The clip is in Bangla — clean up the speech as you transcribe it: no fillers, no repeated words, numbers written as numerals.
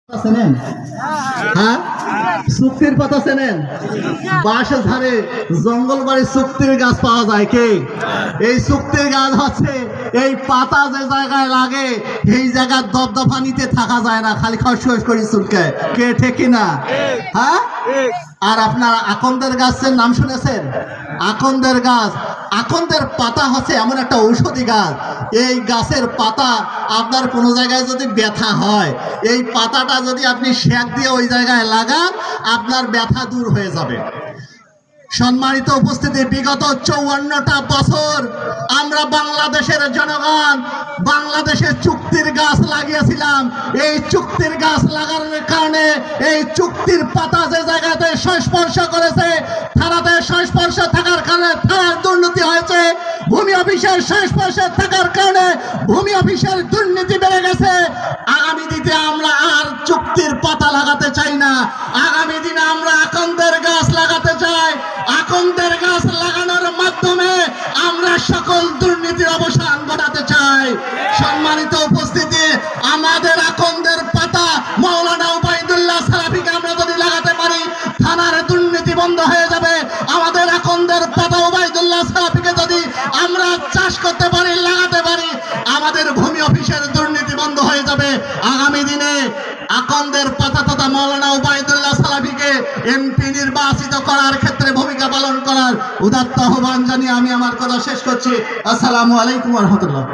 চেনেন? হ্যাঁ, চুক্তির পাতা চেনেন? বাঁশের ধারে জঙ্গল বাড়ি চুক্তির গাছ পাওয়া যায়। কে এই চুক্তির গাছ হচ্ছে এই পাতা যে জায়গায় লাগে এই জায়গার দবদবা নিতে থাকা যায় না, খালি খসখস করে চুলকে। কে ঠিক কিনা? হ্যাঁ। আর আপনার আকন্দের গাছের নাম শুনেছেন? আকন্দের গাছ, আকন্দের পাতা হচ্ছে এমন একটা ঔষধি গাছ। এই গাছের পাতা আপনার কোনো জায়গায় যদি ব্যথা হয়, এই পাতাটা যদি আপনি সেক দিয়ে ওই জায়গায় লাগান, আপনার ব্যথা দূর হয়ে যাবে। সম্মানিত উপস্থিতি, বিগত 54টা বছর আমরা বাংলাদেশের জনগণ বাংলাদেশে চুক্তির গাছ লাগিয়েছিলাম। এই চুক্তির গাছ লাগানোর কারণে এই চুক্তির পাতা যে জায়গাতে সংস্পর্শ করেছে, থানাতে সংস্পর্শ থাকার কারণে থানার দুর্নীতি হয়েছে, ভূমি অফিসের সংস্পর্শে থাকার কারণে ভূমি অফিসের দুর্নীতি বেড়ে গেছে। আগামী দিনে আমরা আর চুক্তির পাতা লাগাতে চাই না। আগামী দিনে আমরা আকন্দের গাছ লাগাতে চাই। আকন্দের গাছ লাগানোর মাধ্যমে আমরা সকল দুর্নীতির অবসান ঘটাতে চাই। সম্মানিত উপস্থিতি, আমাদের আকন্দের পাতা মাওলানা উবাইদুল্লাহ সালাফিকে আমরা যদি লাগাতে পারি, থানার দুর্নীতি বন্ধ হয়ে যাবে। আমাদের আকন্দের পাতা উবাইদুল্লাহ সালাফিকে যদি আমরা চাষ করতে পারি, লাগাতে পারি, আমাদের ভূমি অফিসের দুর্নীতি বন্ধ হয়ে যাবে। আগামী দিনে আকন্দের পাতা তথা মাওলানা উবাইদুল্লাহ সালাফিকে এমপি নির্বাচিত করার ক্ষেত্রে ভূমিকা পালন করার উদাত্ত আহ্বান জানিয়ে আমি আমার কথা শেষ করছি। আসসালামু আলাইকুম ওয়া রাহমাতুল্লাহ।